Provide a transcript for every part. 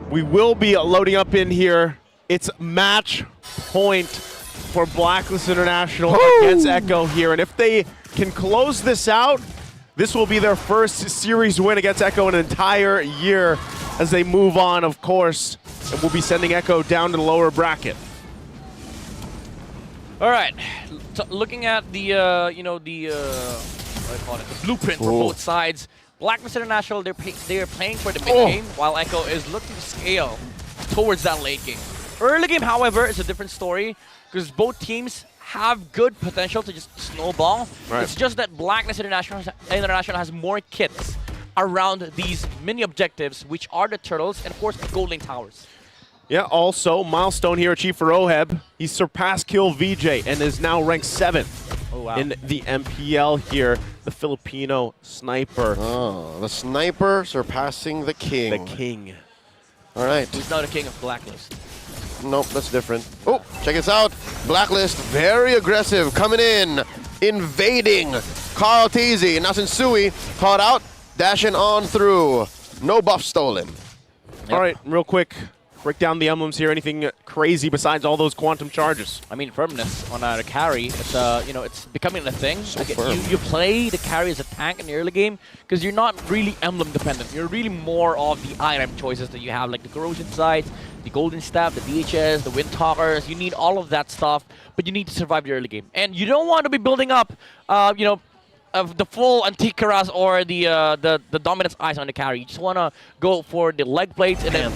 We will be loading up in here. It's match point for Blacklist International against Echo here. And if they can close this out, this will be their first series win against Echo in an entire year as they move on, of course. And we'll be sending Echo down to the lower bracket. All right, looking at the what do I call it, the blueprint for both sides. Blacklist International, they're playing for the mid game, while Echo is looking to scale towards that late game. Early game, however, is a different story because both teams have good potential to just snowball. Right. It's just that Blacklist International has more kits around these mini objectives, which are the turtles and of course the Golden Towers. Yeah, also, milestone here achieved for Oheb. He surpassed Kill VJ and is now ranked 7th in the MPL here, the Filipino sniper. Oh, the sniper surpassing the king. The king. All right. He's now the king of Blacklist. Nope, that's different. Oh, check this out. Blacklist, very aggressive, coming in, invading. Carl Teasy, now Sensui caught out, dashing on through. No buff stolen. Yep. All right, real quick. Break down the emblems here. Anything crazy besides all those quantum charges? I mean, firmness on the carry. It's it's becoming a thing. So firm. You play the carry as a tank in the early game because you're not really emblem dependent. You're really more of the item choices that you have, like the corrosion sights, the golden staff, the DHS, the wind talkers. You need all of that stuff, but you need to survive the early game, and you don't want to be building up, of the full antique Karas or the dominance eyes on the carry. You just want to go for the leg plates and then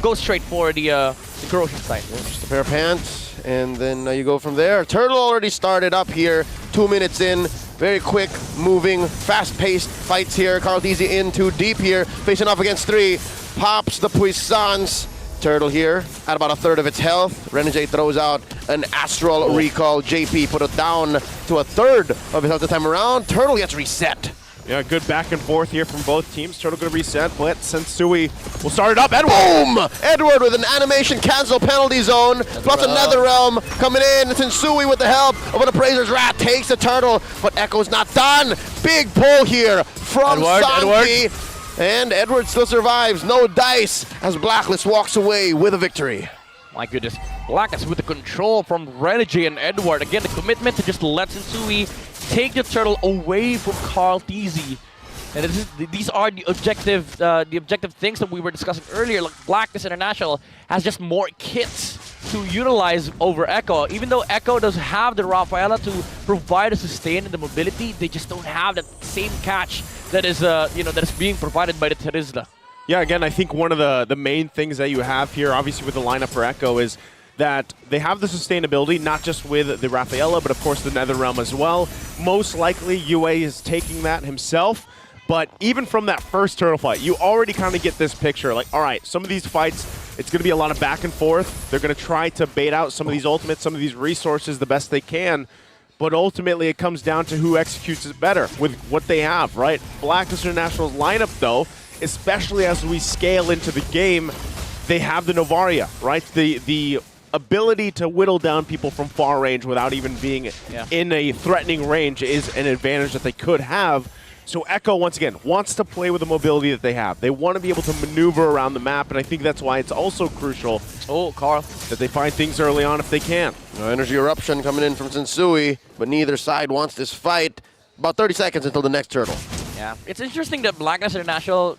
go straight for the corrosion sight. Yeah, just a pair of pants, and then you go from there. Turtle already started up here, 2 minutes in. Very quick, moving, fast-paced fights here. Carl Teasy in too deep here, facing off against 3. Pops the Puissance. Turtle here at about 1/3 of its health. Renegade throws out an Astral Recall. JP put it down to 1/3 of his health this time around. Turtle gets reset. Yeah, good back and forth here from both teams. Turtle going to reset. Blitz, Sensui will start it up. Edward! Boom! Edward with an animation cancel penalty zone. Plus another realm coming in. Sensui with the help of an Appraiser's Rat takes the Turtle, but Echo's not done. Big pull here from Santi. And Edward still survives. No dice as Blacklist walks away with a victory. My goodness. Blacklist with the control from Renegade and Edward. Again, the commitment to just let Sensui take the turtle away from Carl Teasy. And these are the objective things that we were discussing earlier. Like Blacklist International has just more kits to utilize over Echo. Even though Echo does have the Rafaela to provide a sustain and the mobility, they just don't have that same catch that is that is being provided by the Terizla. Yeah, again, I think one of the main things that you have here, obviously with the lineup for Echo, is that they have the sustainability, not just with the Rafaela, but of course the Netherrealm as well. Most likely, UA is taking that himself. But even from that first turtle fight, you already kind of get this picture. Like, all right, some of these fights, it's going to be a lot of back and forth. They're going to try to bait out some of these ultimates, some of these resources the best they can. But ultimately, it comes down to who executes it better with what they have, right? Blacklist International's lineup, though, especially as we scale into the game, they have the Novaria, right? The ability to whittle down people from far range without even being in a threatening range is an advantage that they could have. So Echo, once again, wants to play with the mobility that they have. They want to be able to maneuver around the map, and I think that's why it's also crucial Carl, that they find things early on if they can. Energy Eruption coming in from Sensui, but neither side wants this fight. About 30 seconds until the next turtle. Yeah, it's interesting that Blacklist International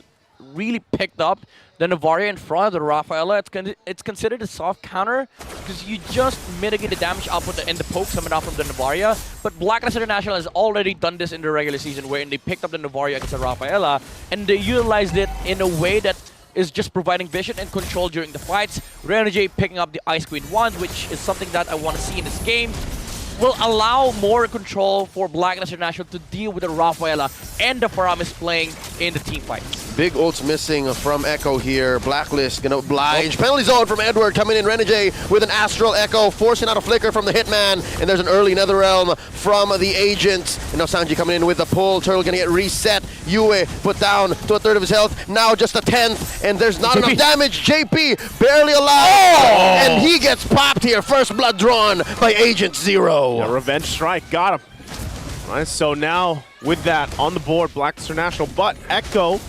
really picked up the Novaria in front of the Rafaela. It's considered a soft counter because you just mitigate the damage output and the poke coming out from the Novaria. But Blacklist International has already done this in the regular season wherein they picked up the Novaria against the Rafaela and they utilized it in a way that is just providing vision and control during the fights. Renegade picking up the Ice Queen wand, which is something that I want to see in this game. Will allow more control for Blacklist International to deal with the Rafaela and the Faramis playing in the team fights. Big ults missing from Echo here. Blacklist gonna oblige. Penalty zone from Edward coming in. Renegade with an Astral Echo, forcing out a flicker from the Hitman. And there's an early Netherrealm from the Agent. And now Sanji coming in with the pull. Turtle gonna get reset. Yue put down to 1/3 of his health. Now just a 10th. And there's not enough damage. JP barely alive. And he gets popped here. First blood drawn by Agent Zero. Yeah, revenge strike. Got him. All right, so now with that on the board, Blacklist International. But Echo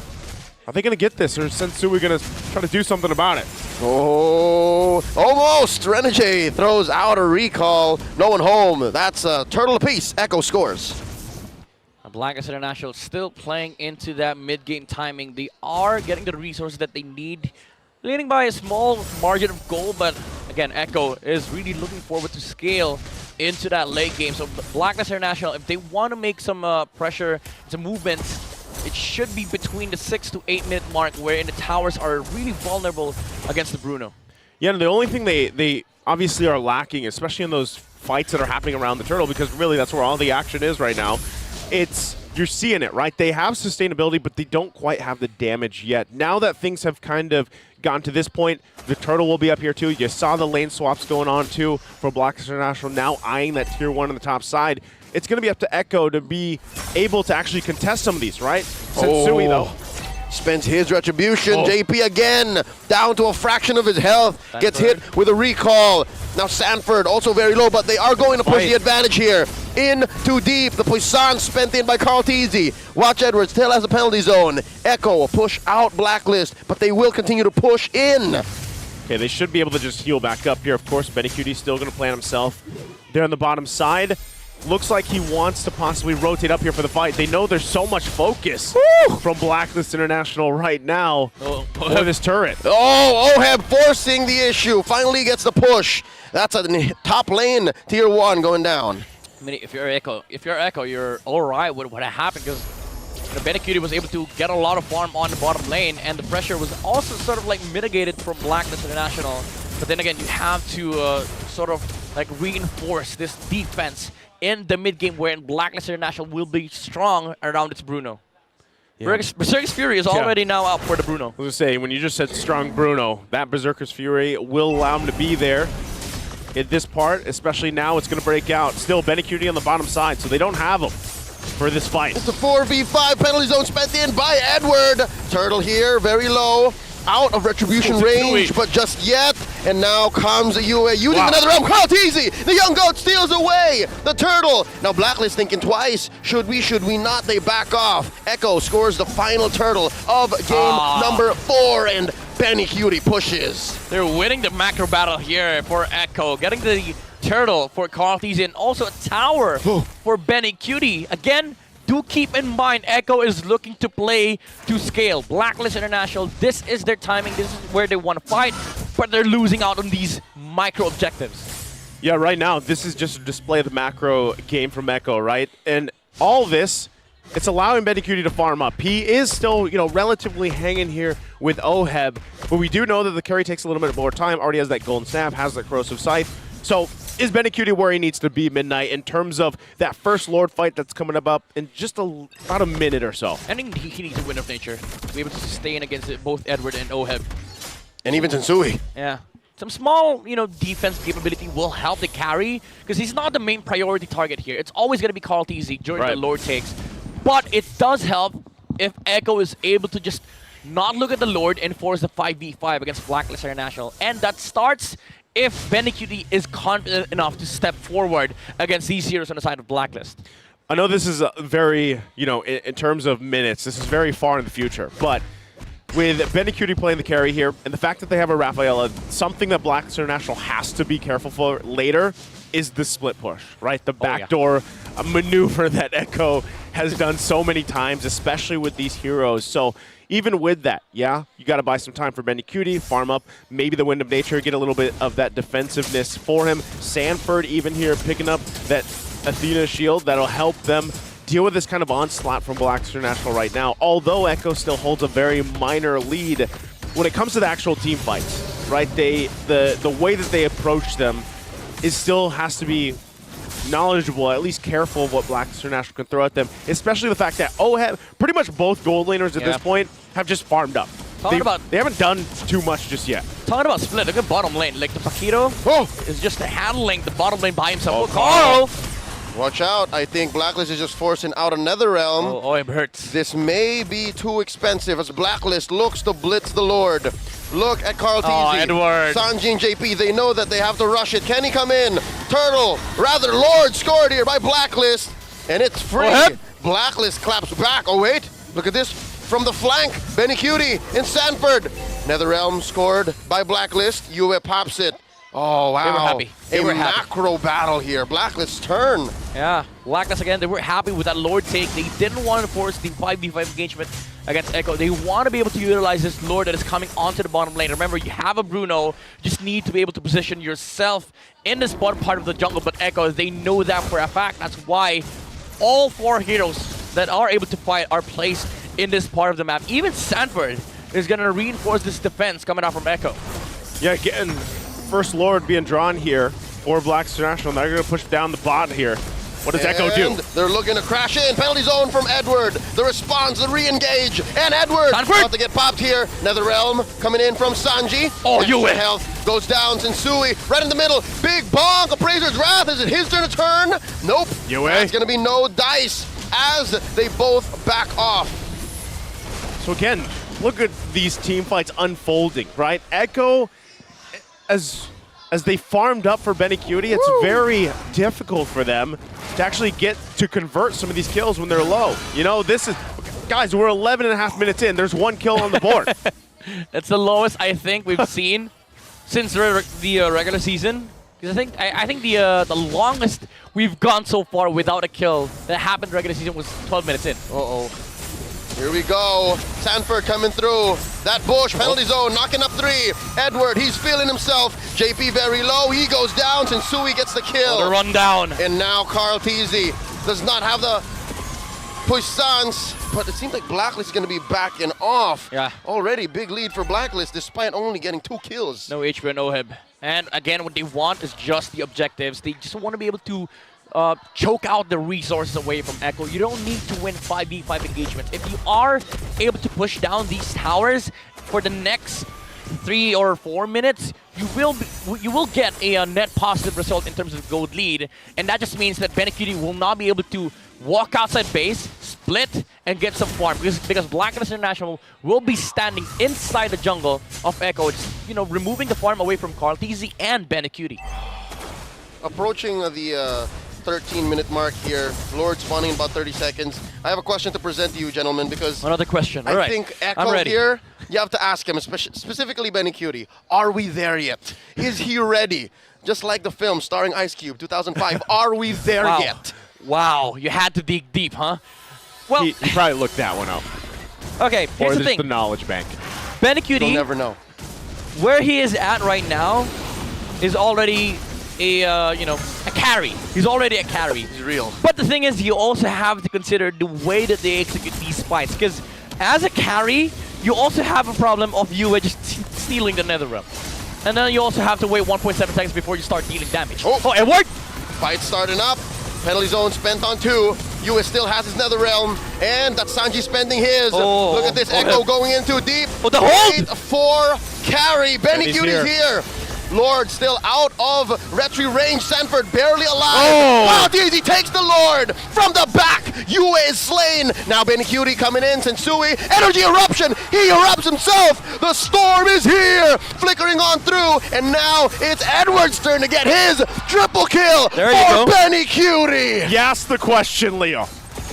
Are they going to get this, or is Sensui going to try to do something about it? Oh, almost. Renegade throws out a recall. No one home. That's a turtle apiece. Echo scores. Blacklist International still playing into that mid-game timing. They are getting the resources that they need, leading by a small margin of goal, but again, Echo is really looking forward to scale into that late game. So Blacklist International, if they want to make some pressure, some movements, it should be between the 6 to 8 minute mark, wherein the towers are really vulnerable against the Bruno. Yeah, and the only thing they obviously are lacking, especially in those fights that are happening around the turtle, because really that's where all the action is right now, you're seeing it, right? They have sustainability, but they don't quite have the damage yet. Now that things have kind of gotten to this point, the turtle will be up here too. You saw the lane swaps going on too for Blacklist International, now eyeing that tier 1 on the top side. It's going to be up to Echo to be able to actually contest some of these, right? Sensui, though. Spends his retribution. JP again, down to a fraction of his health. Gets hit with a recall. Now Sanford also very low, but they are going to push the advantage here. In too deep. The Poisson spent in by Carl Teasy. Watch Edwards still has a penalty zone. Echo push out Blacklist, but they will continue to push in. Okay, they should be able to just heal back up here. Of course, Benny Cutie still going to plant himself there on the bottom side. Looks like he wants to possibly rotate up here for the fight. They know there's so much focus from Blacklist International right now for this turret. Oh, Oheb forcing the issue. Finally gets the push. That's a top lane, tier 1 going down. I mean, if you're Echo, you're all right with what happened, because Benny Cutie was able to get a lot of farm on the bottom lane, and the pressure was also sort of like mitigated from Blacklist International. But then again, you have to sort of like reinforce this defense in the mid-game, wherein Blacklist International will be strong around its Bruno. Yeah. Berserker's Fury is already now out for the Bruno. I was going to say, when you just said strong Bruno, that Berserker's Fury will allow him to be there in this part, especially now it's going to break out. Still, Benny Cutie on the bottom side, so they don't have him for this fight. It's a 4v5 penalty zone spent in by Edward. Turtle here, very low. Out of retribution range, but just yet. And now comes a UA using another realm. Carl Teasy, the young goat steals away the turtle. Now Blacklist thinking twice. Should we not? They back off. Echo scores the final turtle of game number 4, and Benny Cutie pushes. They're winning the macro battle here for Echo, getting the turtle for Carl Teasy, and also a tower for Benny Cutie. Again, do keep in mind, Echo is looking to play to scale. Blacklist International, this is their timing. This is where they want to fight, but they're losing out on these micro objectives. Yeah, right now, this is just a display of the macro game from Echo, right? And all this, it's allowing Benny Cutie to farm up. He is still, relatively hanging here with Oheb, but we do know that the carry takes a little bit more time. Already has that golden snap, has that corrosive scythe. So is Benny Cutie where he needs to be, Midnight, in terms of that first Lord fight that's coming up in just about a minute or so? I think he needs a win of nature to be able to sustain against both Edward and Oheb. And even Sensui. Yeah. Some small, defense capability will help the carry, because he's not the main priority target here. It's always going to be Carl Teasy during the Lord takes. But it does help if Echo is able to just not look at the Lord and force the 5v5 against Blacklist International. And that starts if Benny Cutie is confident enough to step forward against these heroes on the side of Blacklist. I know this is very, in terms of minutes, this is very far in the future, but with Benny Cutie playing the carry here, and the fact that they have a Rafaela, something that Blacklist International has to be careful for later is the split push, right? The backdoor maneuver that Echo has done so many times, especially with these heroes. So even with that, you got to buy some time for Benny Cutie, farm up maybe the Wind of Nature, get a little bit of that defensiveness for him. Sanford even here picking up that Athena shield that'll help them deal with this kind of onslaught from Blacklist International right now, although Echo still holds a very minor lead when it comes to the actual team fights, right? The way that they approach them still has to be knowledgeable, at least careful of what Blacklist International can throw at them, especially the fact that pretty much both gold laners at this point have just farmed up. They haven't done too much just yet. Talking about split, look at bottom lane. Like the Paquito is just handling the bottom lane by himself. Carl! Watch out. I think Blacklist is just forcing out another realm. Oh, it hurts. This may be too expensive as Blacklist looks to blitz the Lord. Look at Carl Teasy. Edward. Sanji and JP, they know that they have to rush it. Can he come in? Lord scored here by Blacklist. And it's free. Blacklist claps back. Oh, wait. Look at this. from the flank. Benny Cutie in Sanford. NetherRealm scored by Blacklist. UA pops it. Oh, wow. They were happy. They were happy. Macro battle here. Blacklist's turn. Yeah, Blacklist again, they were happy with that Lord take. They didn't want to force the 5v5 engagement against Echo. They want to be able to utilize this Lord that is coming onto the bottom lane. Remember, you have a Bruno, you just need to be able to position yourself in this bottom part of the jungle, but Echo, they know that for a fact. That's why all 4 heroes that are able to fight are placed in this part of the map. Even Sanford is going to reinforce this defense coming out from Echo. Yeah, again, first Lord being drawn here for Blacks International. They're going to push down the bot here. What does Echo do? They're looking to crash in. Penalty zone from Edward. The response, the re-engage. And Edward about to get popped here. NetherRealm coming in from Sanji. Oh, you win. Health goes down. Sensui right in the middle. Big bonk. Appraiser's Wrath. Is it his turn to turn? Nope. It's going to be no dice as they both back off. So again, look at these team fights unfolding, right? Echo, as they farmed up for Benny Cutie, it's very difficult for them to actually get to convert some of these kills when they're low. You know, this is, guys, we're 11 and a half minutes in. There's 1 kill on the board. That's the lowest I think we've seen since the regular season. Because I think the longest we've gone so far without a kill that happened regular season was 12 minutes in. Uh-oh. Here we go. Sanford coming through. That bush, penalty zone, knocking up 3. Edward, he's feeling himself. JP very low. He goes down. Sensui gets the kill. The run down. And now Carl Teasy does not have the puissance, but it seems like Blacklist is going to be backing off. Yeah. Already big lead for Blacklist despite only getting 2 kills. No HP, no HIB. And again, what they want is just the objectives. They just want to be able to choke out the resources away from Echo. You don't need to win 5v5 engagements. If you are able to push down these towers for the next 3 or 4 minutes, you will get a net positive result in terms of gold lead, and that just means that Benny Cutie will not be able to walk outside base, split, and get some farm because Blacklist International will be standing inside the jungle of Echo, just, you know, removing the farm away from Carl Teasy and Benny Cutie. Approaching the 13-minute mark here. Lord spawning in about 30 seconds. I have a question to present to you, gentlemen, because another question. All I right. think Echo here, you have to ask him, specifically Benny Cutie, are we there yet? Is he ready? Just like the film starring Ice Cube, 2005. Are we there yet? Wow, you had to dig deep, huh? Well, he probably looked that one up. Okay, here's the thing. The knowledge bank. Benny Cutie, You'll never know. Where he is at right now is already a carry. He's already a carry. He's real. But the thing is, you also have to consider the way that they execute these fights, because as a carry, you also have a problem of you just stealing the NetherRealm. And then you also have to wait 1.7 seconds before you start dealing damage. Oh, it worked! Fight starting up. Penalty zone spent on 2. US still has his NetherRealm, and that's Sanji spending his. Look at this, Echo going in too deep. Oh, the hold! 8-4 carry. Benny Cutie's here. Lord still out of retry range. Sanford barely alive. Wow, Teasy takes the Lord from the back. UA is slain. Now Benny Cutie coming in. Sensui, energy eruption. He erupts himself. The storm is here, flickering on through, and now it's Edward's turn to get his triple kill for Benny Cutie. You asked the question, Leo,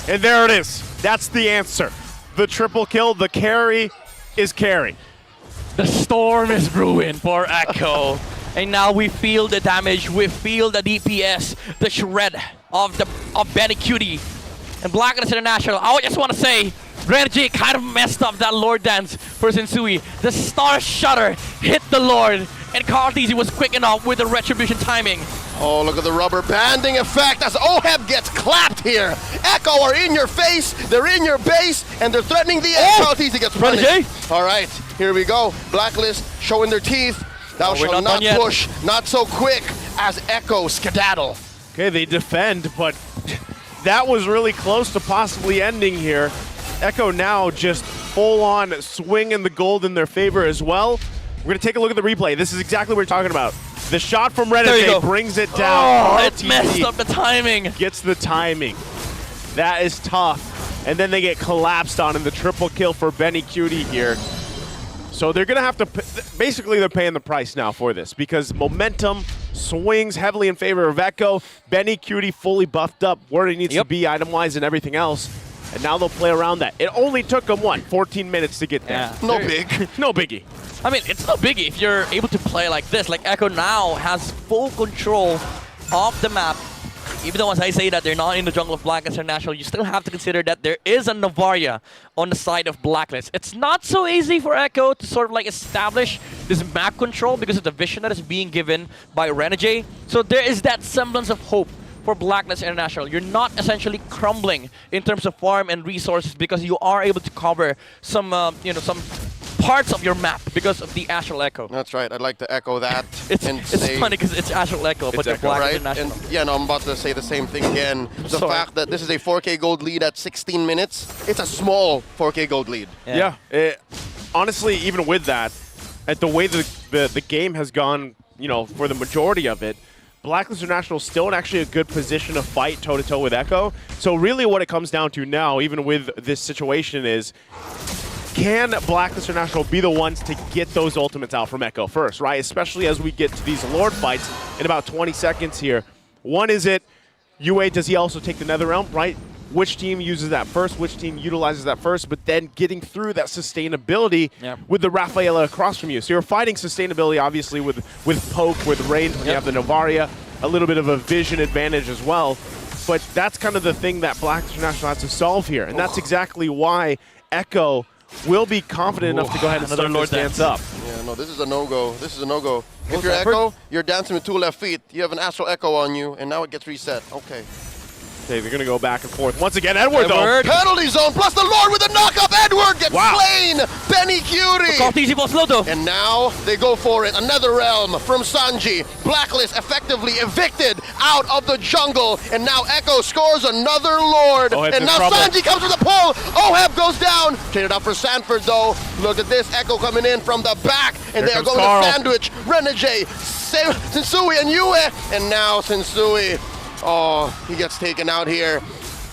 and there it is. That's the answer. The triple kill, the carry is carry. The storm is brewing for Echo. And now we feel the damage, we feel the DPS, the shred of Benny Cutie. And Blacklist International, I just want to say, Renji kind of messed up that Lord dance for Sensui. The Star Shudder hit the Lord, and Carl Teasy was quick enough with the retribution timing. Oh, look at the rubber banding effect as Oheb gets clapped here. Echo are in your face, they're in your base, and they're threatening the end. Carl Teasy gets punished. All right, here we go. Blacklist showing their teeth. Thou shalt not push, not so quick as Echo skedaddle. Okay, they defend, but that was really close to possibly ending here. Echo now just full-on swinging the gold in their favor as well. We're going to take a look at the replay. This is exactly what we're talking about. The shot from Renegade brings it down. Oh, it messed up the timing. Gets the timing. That is tough. And then they get collapsed on in the triple kill for Benny Cutie here. So they're going to have to, basically they're paying the price now for this because momentum swings heavily in favor of Echo. Benny Cutie fully buffed up where he needs to be item-wise and everything else. and now they'll play around that. It only took them, what, 14 minutes to get there? Yeah. No big. No biggie. I mean, it's no biggie if you're able to play like this. Like, Echo now has full control of the map. Even though, as I say that they're not in the jungle of Blacklist International, you still have to consider that there is a Novaria on the side of Blacklist. It's not so easy for Echo to sort of like establish this map control because of the vision that is being given by Renegade. So there is that semblance of hope for Blacklist International. You're not essentially crumbling in terms of farm and resources because you are able to cover some, some parts of your map because of the Astral Echo. That's right. I'd like to echo that. It's funny because it's Astral Echo, but Echo, Blacklist Right? International. And yeah, no, I'm about to say the same thing again. The Sorry. fact that this is a 4K gold lead at 16 minutes, it's a small 4K gold lead. Yeah. Honestly, even with that, at the way the game has gone, for the majority of it, Blacklist International is still in actually a good position to fight toe-to-toe with Echo. So really what it comes down to now, even with this situation, is can Blacklist International be the ones to get those ultimates out from Echo first, right? Especially as we get to these Lord fights in about 20 seconds here. One, is it UA, does he also take the Netherrealm, right? Which team uses that first, which team utilizes that first, but then getting through that sustainability with the Rafaela across from you. So you're fighting sustainability, obviously, with Poke, with range, when you have the Novaria, a little bit of a vision advantage as well. But that's kind of the thing that Blacklist International has to solve here, and that's exactly why Echo will be confident enough to go ahead and start this dance up. Yeah, no, this is a no-go. This is a no-go. If you're effort. Echo, you're dancing with two left feet. You have an Astral Echo on you, and now it gets reset. Okay. Okay, they're going to go back and forth. Once again, Edward, Edward. though. Penalty zone, plus the Lord with a knock-up. Edward gets slain. Benny Curie. And now they go for it. Another realm from Sanji. Blacklist effectively evicted out of the jungle. And now Echo scores another Lord. And now Sanji comes with a pull. Oheb goes down. Traded up for Sanford, though. Look at this. Echo coming in from the back. And they are going to sandwich Renegade, Sensui, and Yue. And now Sensui. Oh, he gets taken out here.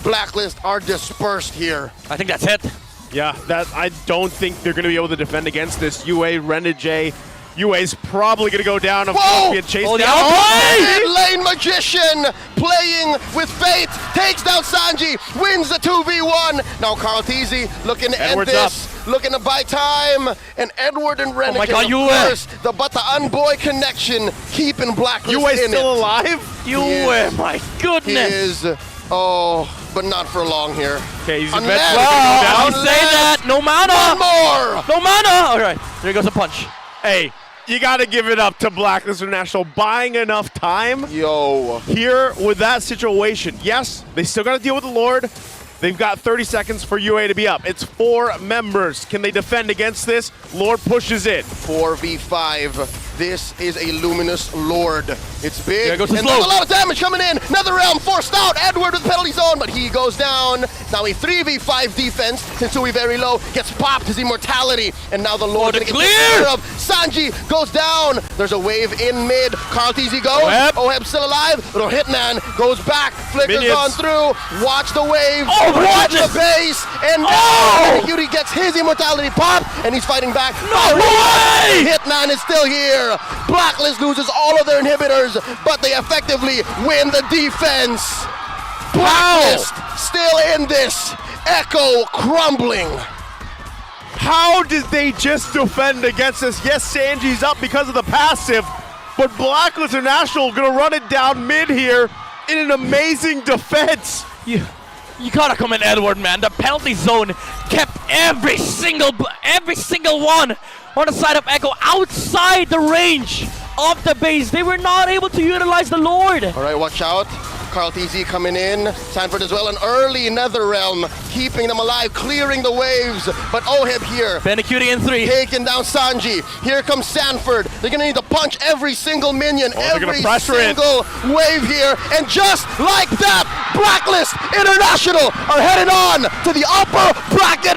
Blacklist are dispersed here. I think that's it. Yeah, I don't think they're going to be able to defend against this. UA, Renegade. UA's probably going to go down and get chased down. Mid-lane Magician playing with fate. Takes down Sanji. Wins the 2v1. Now Carl Teasy looking to end this. Looking to buy time. And Edward and Renegade first. The Bataan-boy connection keeping Blacklist UA's in still it. alive? UA, my goodness. He is. But not for long here. Okay, he's Don't say that. No mana. One more. No mana. All right, there goes a punch. Hey, you got to give it up to Blacklist International buying enough time here with that situation. Yes, they still got to deal with the Lord. They've got 30 seconds for UA to be up. It's 4 members. Can they defend against this? Lord pushes it. 4v5. This is a luminous Lord. It's big. And there's a lot of damage coming in. Netherrealm forced out. Edward with penalty zone, but he goes down. Now a 3v5 defense. Sensui very low. Gets popped his immortality. And now the Lord gets clear of. Sanji goes down. There's a wave in mid. Carl Teasy goes. Oheb still alive. Little Hitman goes back. Flicker's gone through. Watch the wave. Watch the base. And now Yuri gets his immortality pop. And he's fighting back. No way! Hitman is still here. Blacklist loses all of their inhibitors, but they effectively win the defense. Blacklist still in this. Echo crumbling. How did they just defend against this? Yes, Sanji's up because of the passive, but Blacklist International gonna run it down mid here in an amazing defense. You gotta come in, Edward, man. The penalty zone kept every single one on the side of Echo outside the range of the base. They were not able to utilize the Lord. All right, watch out. Carl TZ coming in. Sanford as well. An early Netherrealm, keeping them alive, clearing the waves. But Oheb here. Benecuti in 3. Taking down Sanji. Here comes Sanford. They're going to need to punch every single minion, every single wave here. And just like that, Blacklist International are headed on to the upper bracket